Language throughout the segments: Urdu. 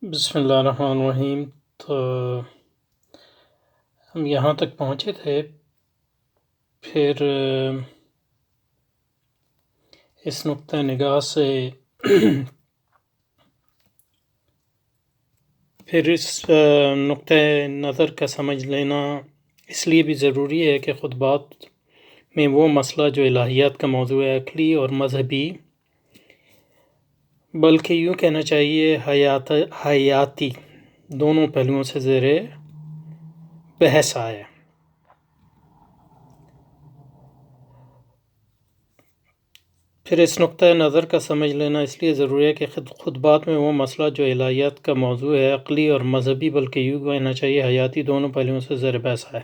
بسم اللہ الرحمن الرحیم۔ تو ہم یہاں تک پہنچے تھے، پھر اس نقطہ نگاہ سے پھر اس نقطہ نظر کا سمجھ لینا اس لیے بھی ضروری ہے کہ خطبات میں وہ مسئلہ جو الہیات کا موضوع ہے، عقلی اور مذہبی، بلکہ یوں کہنا چاہیے حیاتی دونوں پہلوؤں سے زیر بحث آیا۔ پھر اس نقطہ نظر کا سمجھ لینا اس لیے ضروری ہے کہ خطبات میں وہ مسئلہ جو الہیات کا موضوع ہے، عقلی اور مذہبی، بلکہ یوں کہنا چاہیے حیاتی دونوں پہلوؤں سے زیر بحث ہے۔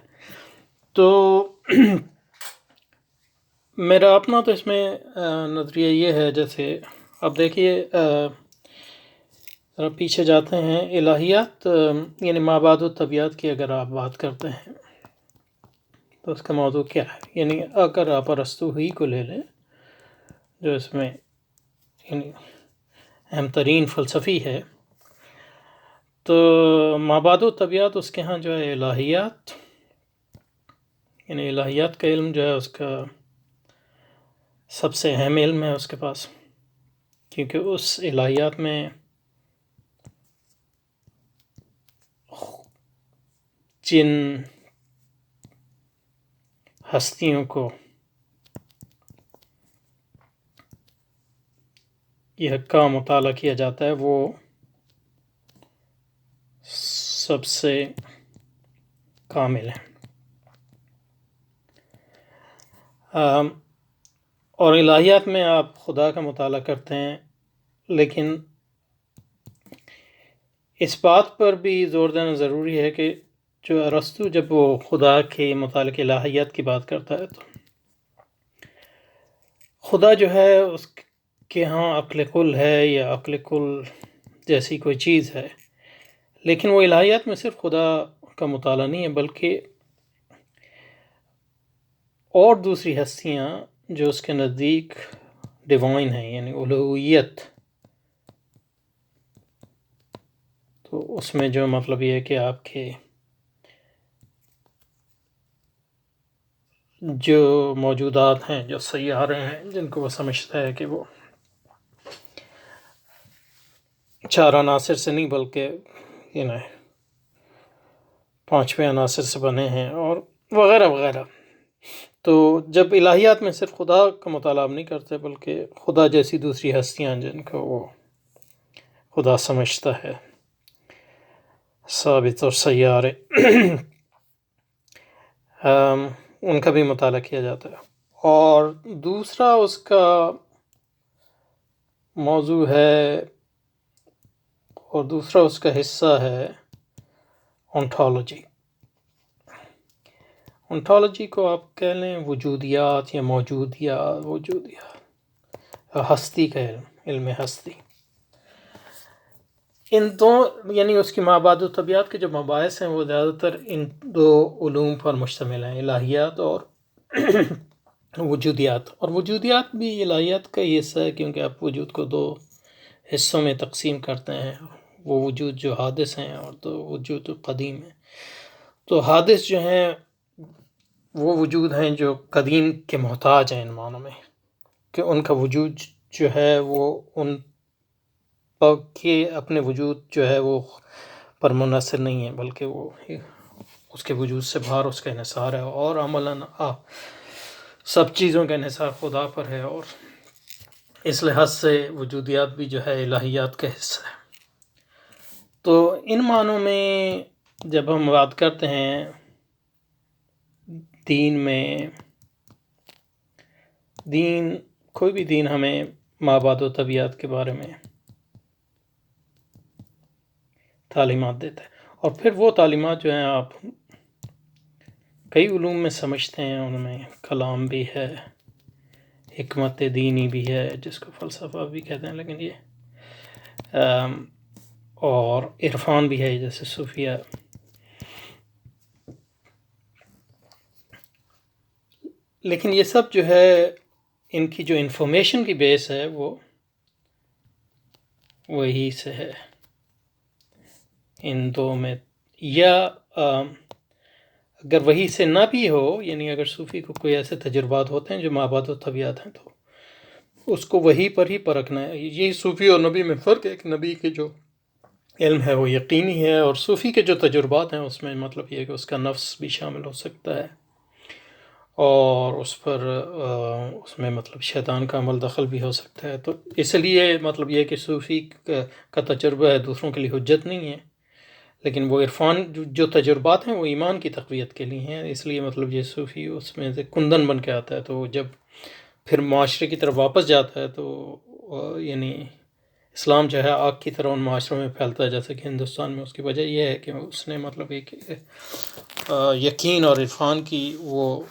تو میرا اپنا تو اس میں نظریہ یہ ہے، جیسے اب دیکھیے ذرا پیچھے جاتے ہیں، الہیات یعنی مابعد الطبیعت کی اگر آپ بات کرتے ہیں تو اس کا موضوع کیا ہے؟ یعنی اگر آپ ارسطو ہی کو لے لیں جو اس میں یعنی اہم ترین فلسفی ہے، تو مابعد الطبیعت اس کے ہاں جو ہے الہیات، یعنی الہیات کا علم جو ہے اس کا سب سے اہم علم ہے اس کے پاس، کیونکہ اس الہیات میں جن ہستیوں کو یہ کا مطالعہ کیا جاتا ہے وہ سب سے کامل ہے، اور الہیات میں آپ خدا کا مطالعہ کرتے ہیں، لیکن اس بات پر بھی زور دینا ضروری ہے کہ جو ارسطو جب وہ خدا کے متعلق الہیات کی بات کرتا ہے تو خدا جو ہے اس کے ہاں عقل کل ہے یا عقل کل جیسی کوئی چیز ہے، لیکن وہ الہیات میں صرف خدا کا مطالعہ نہیں ہے، بلکہ اور دوسری ہستیاں جو اس کے نزدیک ڈیوائن ہیں، یعنی الوہیت، تو اس میں جو مطلب یہ ہے کہ آپ کے جو موجودات ہیں، جو سیارے ہیں، جن کو وہ سمجھتا ہے کہ وہ چار عناصر سے نہیں بلکہ پانچویں عناصر سے بنے ہیں، اور وغیرہ وغیرہ، تو جب الہیات میں صرف خدا کا مطالعہ نہیں کرتے بلکہ خدا جیسی دوسری ہستیاں جن کو وہ خدا سمجھتا ہے، ثابت اور سیارے، ان کا بھی مطالعہ کیا جاتا ہے۔ اور دوسرا اس کا موضوع ہے اور دوسرا اس کا حصہ ہے اونٹالوجی۔ اونٹالوجی کو آپ کہہ لیں وجودیات یا وجودیات، ہستی کا علم ہستی۔ ان دو یعنی اس کی مابعد الطبیعت کے جو مباحث ہیں وہ زیادہ تر ان دو علوم پر مشتمل ہیں، الہیات اور وجودیات۔ اور وجودیات بھی الہیات کا ہی حصہ ہے، کیونکہ آپ وجود کو دو حصوں میں تقسیم کرتے ہیں، وہ وجود جو حادث ہیں اور دو وجود قدیم ہیں۔ تو حادث جو ہیں وہ وجود ہیں جو قدیم کے محتاج ہیں، ان معنوں میں کہ ان کا وجود جو ہے وہ ان کے اپنے وجود جو ہے وہ پر منحصر نہیں ہے، بلکہ وہ اس کے وجود سے باہر اس کا انحصار ہے، اور عملاً سب چیزوں کا انحصار خدا پر ہے، اور اس لحاظ سے وجودیات بھی جو ہے الہیات کا حصہ ہے۔ تو ان معنوں میں جب ہم بات کرتے ہیں کوئی بھی دین ہمیں مابعد و طبیعت کے بارے میں تعلیمات دیتا ہے، اور پھر وہ تعلیمات جو ہیں آپ کئی علوم میں سمجھتے ہیں، ان میں کلام بھی ہے، حکمت دینی بھی ہے جس کو فلسفہ بھی کہتے ہیں، لیکن یہ اور عرفان بھی ہے جیسے صوفیہ۔ لیکن یہ سب جو ہے ان کی جو انفارمیشن کی بیس ہے وہ وہی سے ہے، ان دو میں، یا اگر وہی سے نہ بھی ہو، یعنی اگر صوفی کو کوئی ایسے تجربات ہوتے ہیں جو مابعد الطبیعت ہیں، تو اس کو وہی پر ہی پرکھنا ہے. یہی صوفی اور نبی میں فرق ہے کہ نبی کے جو علم ہے وہ یقینی ہے، اور صوفی کے جو تجربات ہیں اس میں مطلب یہ ہے کہ اس کا نفس بھی شامل ہو سکتا ہے، اور اس پر اس میں مطلب شیطان کا عمل دخل بھی ہو سکتا ہے. تو اس لیے مطلب یہ ہے کہ صوفی کا تجربہ ہے دوسروں کے لیے حجت نہیں ہے، لیکن وہ عرفان جو تجربات ہیں وہ ایمان کی تقویت کے لیے ہیں. اس لیے مطلب یہ صوفی اس میں سے کندن بن کے آتا ہے، تو جب پھر معاشرے کی طرف واپس جاتا ہے تو یعنی اسلام جو ہے آگ کی طرح ان معاشروں میں پھیلتا ہے، جیسے کہ ہندوستان میں. اس کی وجہ یہ ہے کہ اس نے مطلب ایک یقین اور عرفان کی وہ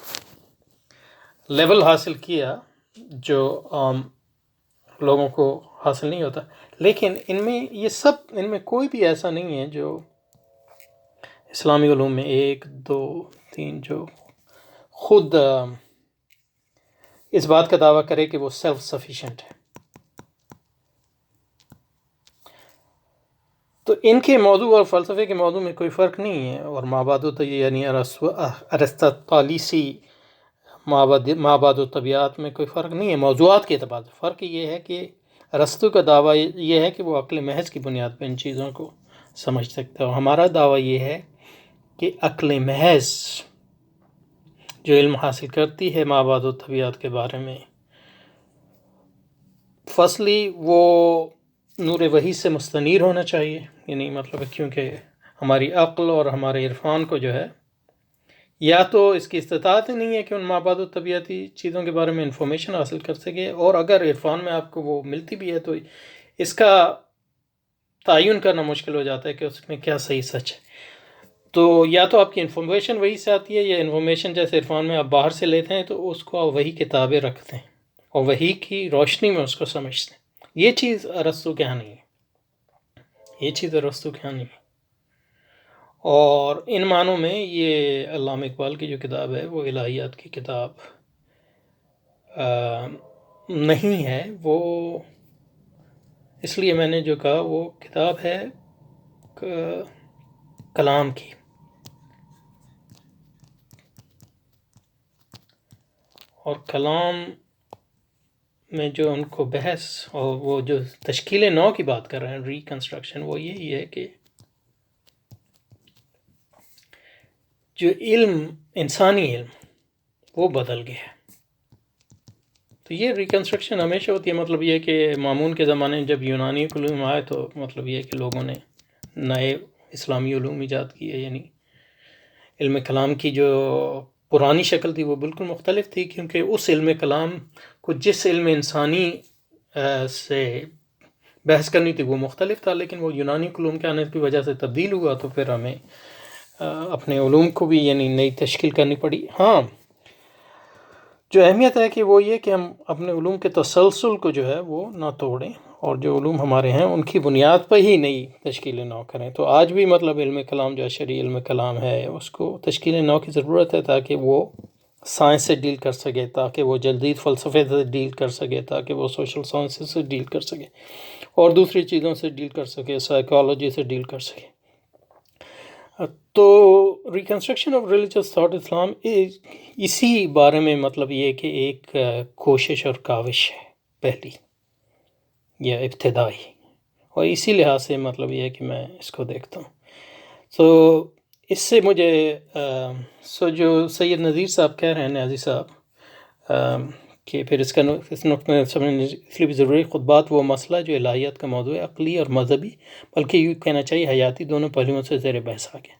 لیول حاصل کیا جو عام لوگوں کو حاصل نہیں ہوتا. لیکن ان میں یہ سب، ان میں کوئی بھی ایسا نہیں ہے جو اسلامی علوم میں 1 2 3 جو خود اس بات کا دعویٰ کرے کہ وہ سیلف سفیشینٹ ہے. تو ان کے موضوع اور فلسفے کے موضوع میں کوئی فرق نہیں ہے، اور مابعد یعنی ارسطالیسی مابعد الطبیعت میں کوئی فرق نہیں ہے موضوعات کے اعتبار سے. فرق یہ ہے کہ ارسطو کا دعویٰ یہ ہے کہ وہ عقل محض کی بنیاد پہ ان چیزوں کو سمجھ سکتا ہے، اور ہمارا دعویٰ یہ ہے کہ عقل محض جو علم حاصل کرتی ہے مابعد الطبیعت کے بارے میں، فصلی وہ نور وحی سے مستنیر ہونا چاہیے. یعنی مطلب کیونکہ ہماری عقل اور ہمارے عرفان کو جو ہے، یا تو اس کی استطاعت ہی نہیں ہے کہ ان مابعد الطبیعتی چیزوں کے بارے میں انفارمیشن حاصل کر سکے، اور اگر عرفان میں آپ کو وہ ملتی بھی ہے تو اس کا تعین کرنا مشکل ہو جاتا ہے کہ اس میں کیا صحیح سچ ہے. تو یا تو آپ کی انفارمیشن وہی سے آتی ہے، یا انفارمیشن جیسے عرفان میں آپ باہر سے لیتے ہیں تو اس کو آپ وہی کتابیں رکھتے ہیں اور وہی کی روشنی میں اس کو سمجھتے ہیں. یہ چیز ارسطو کے ہاں نہیں ہے، یہ چیز ارسطو کے ہاں نہیں ہے. اور ان معنوں میں یہ علامہ اقبال کی جو کتاب ہے وہ الہیات کی کتاب نہیں ہے. وہ اس لیے میں نے جو کہا وہ کتاب ہے کلام کی، اور کلام میں جو ان کو بحث اور وہ جو تشکیل نو کی بات کر رہے ہیں، ریکنسٹرکشن، وہ یہی ہے کہ جو علم، انسانی علم، وہ بدل گیا ہے. تو یہ ریکنسٹرکشن ہمیشہ ہوتی ہے. مطلب یہ کہ مامون کے زمانے میں جب یونانی علوم آئے تو مطلب یہ کہ لوگوں نے نئے اسلامی علوم ایجاد کیے، یعنی علم کلام کی جو پرانی شکل تھی وہ بالکل مختلف تھی، کیونکہ اس علم کلام کو جس علم انسانی سے بحث کرنی تھی وہ مختلف تھا، لیکن وہ یونانی علوم کے آنے کی وجہ سے تبدیل ہوا. تو پھر ہمیں اپنے علوم کو بھی یعنی نئی تشکیل کرنی پڑی. ہاں، جو اہمیت ہے کہ وہ یہ کہ ہم اپنے علوم کے تسلسل کو جو ہے وہ نہ توڑیں، اور جو علوم ہمارے ہیں ان کی بنیاد پر ہی نئی تشکیل نو کریں. تو آج بھی مطلب علم کلام جو اشعری علم کلام ہے اس کو تشکیل نو کی ضرورت ہے، تاکہ وہ سائنس سے ڈیل کر سکے، تاکہ وہ جدید فلسفے سے ڈیل کر سکے، تاکہ وہ سوشل سائنسز سے ڈیل کر سکے، اور دوسری چیزوں سے ڈیل کر سکے، سائیکالوجی سے ڈیل کر سکے. تو ریکنسٹرکشن آف ریلیجس تھاٹ اسلام اسی بارے میں مطلب یہ کہ ایک کوشش اور کاوش ہے پہلی یا ابتدائی، اور اسی لحاظ سے مطلب یہ ہے کہ میں اس کو دیکھتا ہوں. تو اس سے مجھے جو سید نذیر صاحب کہہ رہے ہیں، نیازی صاحب، کہ پھر اس نقطہ سمجھنے اس لیے بھی ضروری خطبات وہ مسئلہ جو الہیات کا موضوع ہے، عقلی اور مذہبی، بلکہ یوں کہنا چاہیے حیاتی، دونوں پہلوؤں سے زیر بحث آ گیا.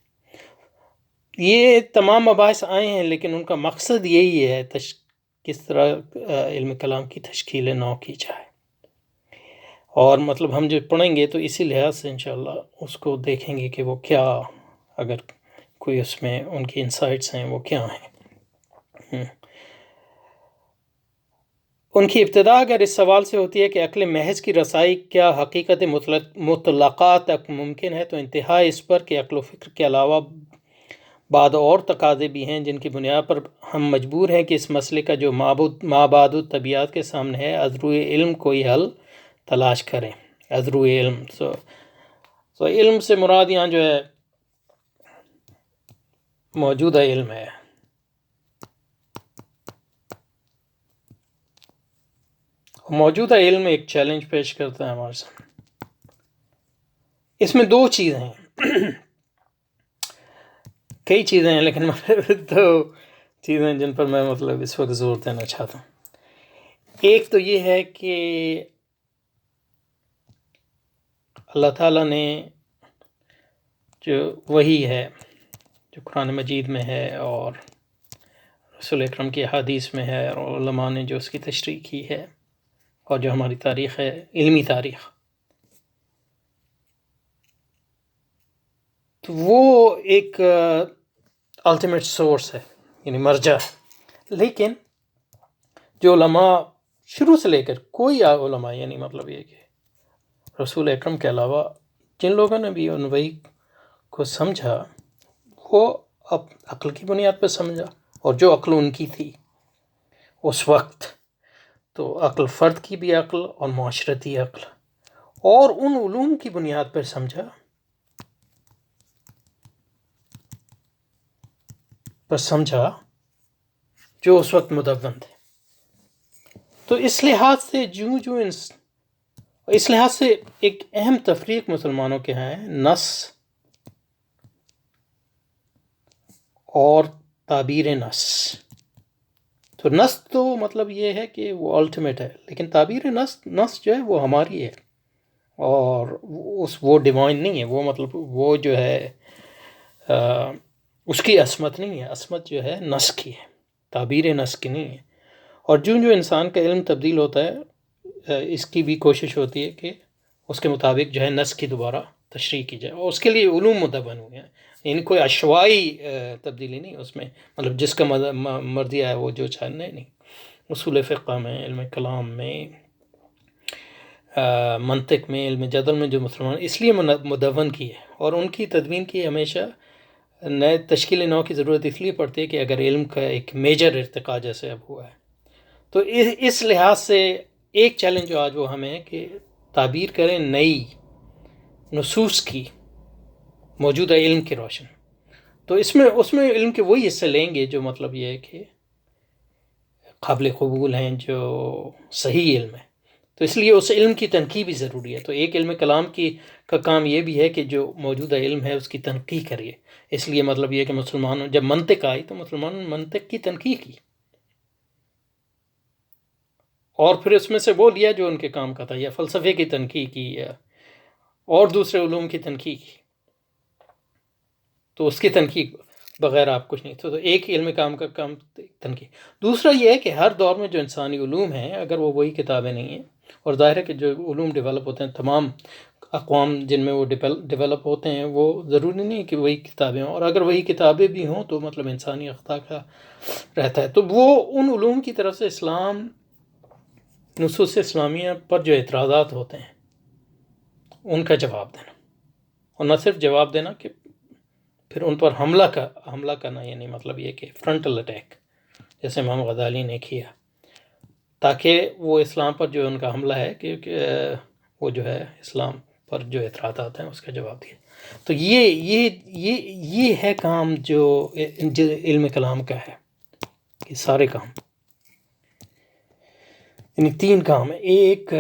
یہ تمام مباحث آئے ہیں، لیکن ان کا مقصد یہی ہے کس طرح علم کلام کی تشکیل نو کی جائے. اور مطلب ہم جو پڑھیں گے تو اسی لحاظ سے انشاءاللہ اس کو دیکھیں گے کہ وہ کیا، اگر کوئی اس میں ان کی انسائٹس ہیں وہ کیا ہیں. ان کی ابتدا اگر اس سوال سے ہوتی ہے کہ عقل محض کی رسائی کیا حقیقت مطلقہ تک ممکن ہے، تو انتہا اس پر کہ عقل و فکر کے علاوہ بعد اور تقاضے بھی ہیں جن کی بنیاد پر ہم مجبور ہیں کہ اس مسئلے کا جو مابعد الطبیعت کے سامنے ہے، از روئے علم کوئی حل تلاش کریں. از روئے علم تو علم سے مراد یہاں جو ہے موجودہ علم ہے. موجودہ علم ایک چیلنج پیش کرتا ہے ہمارے سامنے. اس میں دو چیزیں ہیں، کئی چیزیں ہیں لیکن دو چیزیں جن پر میں مطلب اس وقت زور دینا چاہتا ہوں. ایک تو یہ ہے کہ اللہ تعالیٰ نے جو وحی ہے جو قرآن مجید میں ہے اور رسول اکرم کی حدیث میں ہے اور علماء نے جو اس کی تشریح کی ہے اور جو ہماری تاریخ ہے، علمی تاریخ، تو وہ ایک الٹیمیٹ سورس ہے، یعنی مرجع ہے. لیکن جو علماء شروع سے لے کر کوئی علماء، یعنی مطلب یہ کہ رسول اکرم کے علاوہ جن لوگوں نے بھی ان وحی کو سمجھا، وہ اب عقل کی بنیاد پہ سمجھا، اور جو عقل ان کی تھی اس وقت، تو عقل فرد کی بھی عقل اور معاشرتی عقل، اور ان علوم کی بنیاد پر سمجھا جو اس وقت مدون تھے. تو اس لحاظ سے اس لحاظ سے ایک اہم تفریق مسلمانوں کے ہیں نص اور تعبیر نص. تو نص تو مطلب یہ ہے کہ وہ الٹیمیٹ ہے، لیکن تعبیر نص جو ہے وہ ہماری ہے، اور وہ ڈیوائن نہیں ہے. وہ مطلب وہ جو ہے اس کی عصمت نہیں ہے، عصمت جو ہے نص کی ہے، تعبیر نص کی نہیں ہے. اور جو انسان کا علم تبدیل ہوتا ہے، اس کی بھی کوشش ہوتی ہے کہ اس کے مطابق جو ہے نص کی دوبارہ تشریح کی جائے، اور اس کے لیے علوم مدون ہوئے ہیں. یعنی کوئی عشوائی تبدیلی نہیں اس میں، مطلب جس کا مرضی آیا وہ جو چاہے، نہیں. اصول فقہ میں، علم کلام میں، منطق میں، علم جدل میں جو مسلمان اس لیے مدون کی ہے، اور ان کی تدوین کی ہمیشہ نئے تشکیل نو کی ضرورت اس لیے پڑتی ہے کہ اگر علم کا ایک میجر ارتقاء جیسے اب ہوا ہے، تو اس لحاظ سے ایک چیلنج جو آج وہ ہمیں ہے کہ تعبیر کریں نئی نصوص کی موجودہ علم کی روشن. تو اس میں علم کے وہی حصے لیں گے جو مطلب یہ ہے کہ قابل قبول ہیں، جو صحیح علم ہے. تو اس لیے اس علم کی تنقیح بھی ضروری ہے. تو ایک علم کلام کا کام یہ بھی ہے کہ جو موجودہ علم ہے اس کی تنقیح کریے. اس لیے مطلب یہ کہ مسلمانوں جب منطق آئی تو مسلمانوں نے منطق کی تنقیح کی، اور پھر اس میں سے وہ لیا جو ان کے کام کا تھا، یا فلسفے کی تنقیح کی، یا اور دوسرے علوم کی تنقیح کی. تو اس کی تنقیح بغیر آپ کچھ نہیں. تو ایک علم کام کا کام تنقیح. دوسرا یہ ہے کہ ہر دور میں جو انسانی علوم ہیں، اگر وہ وہی کتابیں نہیں ہیں، اور ظاہر ہے کہ جو علوم ڈیولپ ہوتے ہیں، تمام اقوام جن میں وہ ڈیولپ ہوتے ہیں، وہ ضروری نہیں کہ وہی کتابیں ہوں، اور اگر وہی کتابیں بھی ہوں تو مطلب انسانی اخطاء کا رہتا ہے. تو وہ ان علوم کی طرف سے اسلام، نصوص اسلامیہ پر جو اعتراضات ہوتے ہیں ان کا جواب دینا، اور نہ صرف جواب دینا کہ پھر ان پر حملہ کرنا، یعنی مطلب یہ کہ فرنٹل اٹیک جیسے امام غزالی نے کیا، تاکہ وہ اسلام پر جو ان کا حملہ ہے کہ وہ جو ہے اسلام پر جو اعتراضات ہیں اس کا جواب دیا. تو یہ ہے کام جو علم کلام کا ہے. یہ سارے کام، یعنی 3 کام ہیں. ایک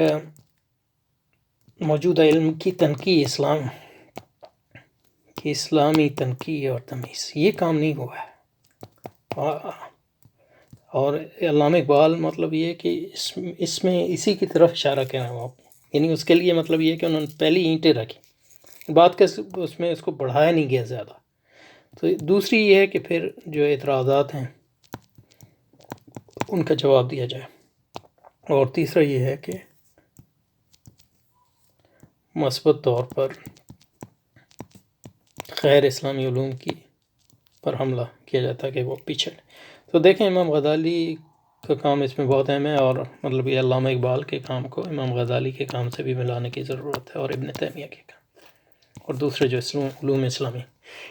موجودہ علم کی تنقیح، اسلامی تنقیح اور تمیز، یہ کام نہیں ہوا ہے. اور علامہ اقبال مطلب یہ کہ اس میں اسی کی طرف اشارہ کرنا ہوا، یعنی اس کے لیے مطلب یہ کہ انہوں نے پہلی اینٹیں رکھی، بات کا اس میں اس کو بڑھایا نہیں گیا زیادہ. تو دوسری یہ ہے کہ پھر جو اعتراضات ہیں ان کا جواب دیا جائے. اور تیسرا یہ ہے کہ مثبت طور پر غیر اسلامی علوم پر حملہ کیا جاتا ہے کہ وہ پیچھے. تو دیکھیں امام غزالی کا کام اس میں بہت اہم ہے، اور مطلب یہ علامہ اقبال کے کام کو امام غزالی کے کام سے بھی ملانے کی ضرورت ہے، اور ابن تیمیہ کے کام اور دوسرے جو علوم اسلامی.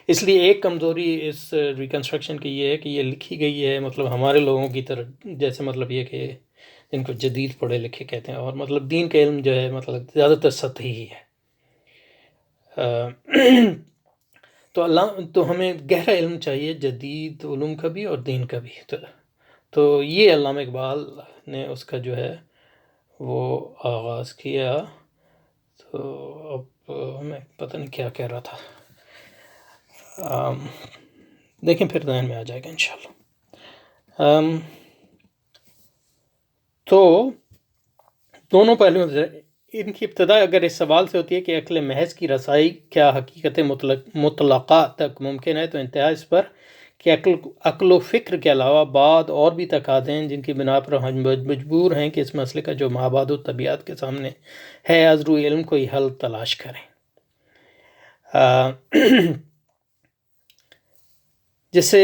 اس لیے ایک کمزوری اس ریکنسٹرکشن کی یہ ہے کہ یہ لکھی گئی ہے مطلب ہمارے لوگوں کی طرح، جیسے مطلب یہ کہ جن کو جدید پڑھے لکھے کہتے ہیں، اور مطلب دین کا علم جو ہے مطلب زیادہ تر سطحی ہی ہے. تو تو ہمیں گہرا علم چاہیے جدید علوم کا بھی اور دین کا بھی. تو یہ علامہ اقبال نے اس کا جو ہے وہ آغاز کیا. تو اب میں پتہ نہیں کیا کہہ رہا تھا، دیکھیں پھر ذہن میں آ جائے گا انشاءاللہ. تو دونوں پہلوؤں سے ان کی ابتدا اگر اس سوال سے ہوتی ہے کہ عقل محض کی رسائی کیا حقیقت مطلقہ تک ممکن ہے، تو انتہا اس پر کہ عقل و فکر کے علاوہ بعد اور بھی تقاضے ہیں جن کی بنا پر ہم مجبور ہیں کہ اس مسئلے کا جو مابعد و طبیعت کے سامنے ہے از روی علم کوئی حل تلاش کریں. جسے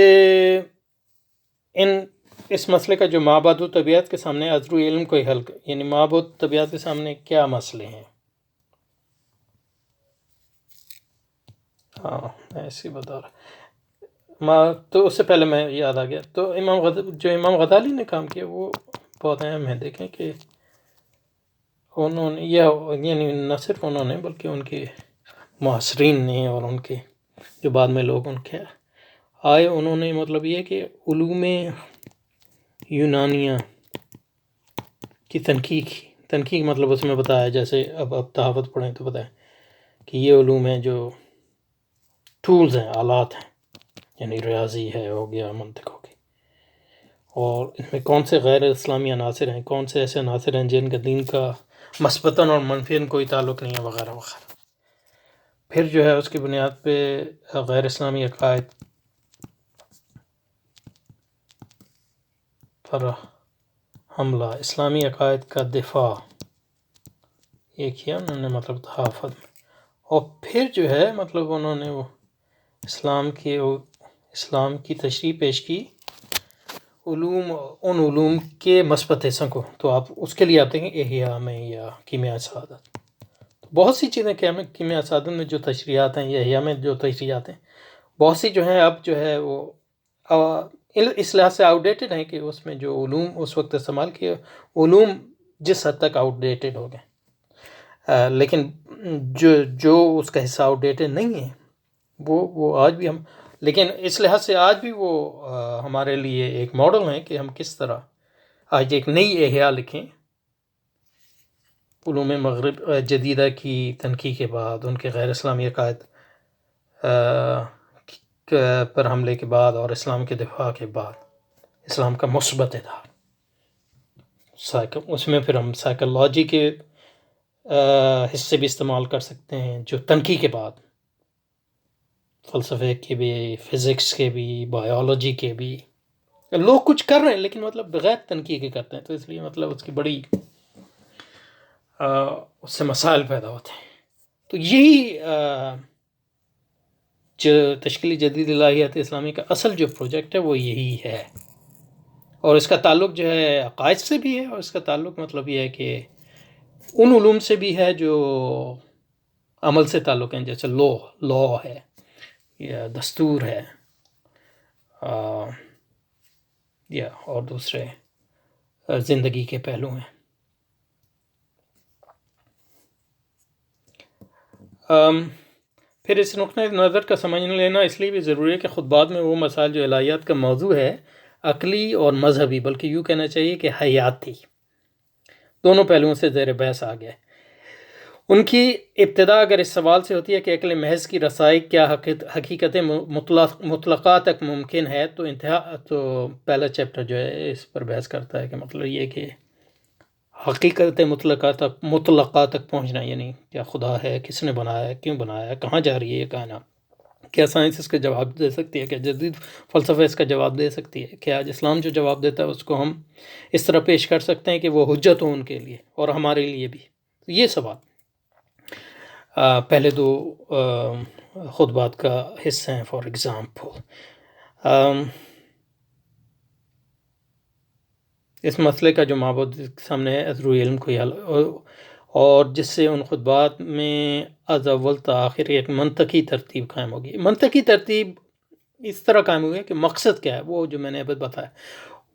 اس مسئلے کا جو مابعد و طبیعت کے سامنے از روی علم کوئی حل، یعنی مابعد و طبیعت کے سامنے کیا مسئلے ہیں. میں ایسے بتا رہا، تو اس سے پہلے میں یاد آ گیا. تو امام غزالی نے کام کیا وہ بہت اہم ہے. دیکھیں کہ انہوں نے یعنی نہ صرف انہوں نے بلکہ ان کے معاصرین نے اور ان کے جو بعد میں لوگ ان کے آئے، انہوں نے مطلب یہ کہ علوم یونانیہ کی تنقیق مطلب اس میں بتایا، جیسے اب تحفظ پڑھیں تو بتائیں کہ یہ علوم ہیں جو ٹولز ہیں، آلات ہیں، یعنی ریاضی ہے، ہو گیا، منطق ہو گئی، اور ان میں کون سے غیر اسلامی عناصر ہیں، کون سے ایسے عناصر ہیں جن کا دین کا مثبتاً اور منفیاً کوئی تعلق نہیں ہے، وغیرہ وغیرہ. پھر جو ہے اس کی بنیاد پہ غیر اسلامی عقائد پر حملہ، اسلامی عقائد کا دفاع، یہ کیا انہوں نے مطلب تحفظ. اور پھر جو ہے مطلب انہوں نے وہ اسلام کی تشریح پیش کی ان علوم کے مثبت حصوں کو. تو آپ اس کے لیے آتے ہیں احیاء میں یا کیمیاء سعادت. بہت سی چیزیں کیمیاء سعادت میں جو تشریحات ہیں یا احیاء میں جو تشریحات ہیں، بہت سی جو ہیں اب جو ہے وہ اس لحاظ سے آؤٹ ڈیٹڈ ہیں کہ اس میں جو علوم اس وقت استعمال کیے، علوم جس حد تک آؤٹ ڈیٹڈ ہو گئے، لیکن جو اس کا حصہ آؤٹ ڈیٹڈ نہیں ہے وہ آج بھی لیکن اس لحاظ سے آج بھی وہ ہمارے لیے ایک ماڈل ہیں کہ ہم کس طرح آج ایک نئی احیاء لکھیں علوم مغرب جدیدہ کی تنقیح کے بعد، ان کے غیر اسلامی عقائد پر حملے کے بعد اور اسلام کے دفاع کے بعد، اسلام کا مثبت ادھار. اس میں پھر ہم سائیکالوجی کے حصے بھی استعمال کر سکتے ہیں جو تنقیح کے بعد، فلسفے کے بھی، فزکس کے بھی، بایولوجی کے بھی. لوگ کچھ کر رہے ہیں لیکن مطلب بغیر تنقیح کے کرتے ہیں، تو اس لیے مطلب اس کی بڑی اس سے مسائل پیدا ہوتے ہیں. تو یہی جو تشکیل جدید الہیات اسلامی کا اصل جو پروجیکٹ ہے وہ یہی ہے، اور اس کا تعلق جو ہے عقائد سے بھی ہے، اور اس کا تعلق مطلب یہ ہے کہ ان علوم سے بھی ہے جو عمل سے تعلق ہیں، جیسے لا ہے یا دستور ہے، یا اور دوسرے زندگی کے پہلو ہیں. پھر اس نقطۂ نظر کا سمجھ لینا اس لیے بھی ضروری ہے کہ خود بعد میں وہ مسائل جو الہیات کا موضوع ہے، عقلی اور مذہبی، بلکہ یوں کہنا چاہیے کہ حیاتی، دونوں پہلوؤں سے زیر بحث آ گئے. ان کی ابتدا اگر اس سوال سے ہوتی ہے کہ عقل محض کی رسائی کیا حقیقت مطلقہ تک ممکن ہے، تو پہلا چیپٹر جو ہے اس پر بحث کرتا ہے کہ مطلب یہ کہ حقیقت مطلقہ تک پہنچنا، یعنی کیا خدا ہے، کس نے بنایا ہے، کیوں بنایا ہے، کہاں جا رہی ہے یہ کائنات، کیا سائنس اس کا جواب دے سکتی ہے، کیا جدید فلسفہ اس کا جواب دے سکتی ہے، کیا آج اسلام جو جواب دیتا ہے اس کو ہم اس طرح پیش کر سکتے ہیں کہ وہ حجت ہو ان کے لیے اور ہمارے لیے بھی. یہ سوال پہلے دو خطبات کا حصہ ہیں. فار ایگزامپل اس مسئلے کا جو مابعد سامنے ہے از روی علم کوئی حل، اور جس سے ان خطبات میں از اول تا آخر ایک منطقی ترتیب قائم ہوگی. منطقی ترتیب اس طرح قائم ہوگی کہ مقصد کیا ہے، وہ جو میں نے ابھی بتایا،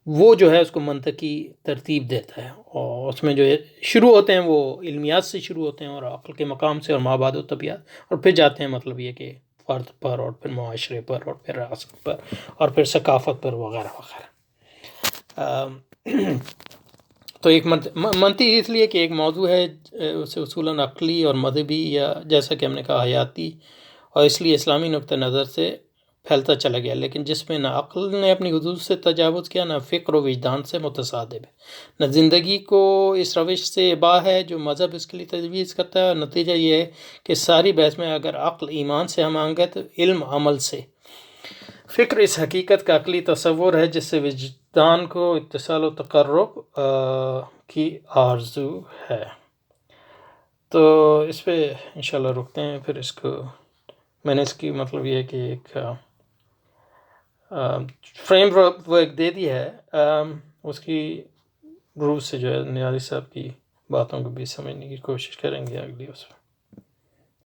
وہ جو ہے اس کو منطقی ترتیب دیتا ہے، اور اس میں جو شروع ہوتے ہیں وہ علمیات سے شروع ہوتے ہیں اور عقل کے مقام سے اور مابعد و طبیعت، اور پھر جاتے ہیں مطلب یہ کہ فرد پر اور پھر معاشرے پر اور پھر ریاست پر اور پھر ثقافت پر وغیرہ وغیرہ۔ تو ایک منطق اس لیے کہ ایک موضوع ہے اسے اصولاً عقلی اور مذہبی یا جیسا کہ ہم نے کہا حیاتی، اور اس لیے اسلامی نقطہ نظر سے پھیلتا چلا گیا، لیکن جس میں نہ عقل نے اپنی حدود سے تجاوز کیا، نہ فکر و وجدان سے متصادم ہے، نہ زندگی کو اس روش سے اباح ہے جو مذہب اس کے لیے تجویز کرتا ہے، اور نتیجہ یہ ہے کہ ساری بحث میں اگر عقل ایمان سے ہم آہنگ ہے تو علم عمل سے۔ فکر اس حقیقت کا عقلی تصور ہے جس سے وجدان کو اتصال و تقرب کی آرزو ہے۔ تو اس پہ انشاءاللہ رکتے ہیں، پھر اس کو میں نے اس کی مطلب یہ ہے کہ ایک فریم ورک دے دی ہے، اس کی روح سے جو ہے نیازی صاحب کی باتوں کو بھی سمجھنے کی کوشش کریں گے اگلی اس میں۔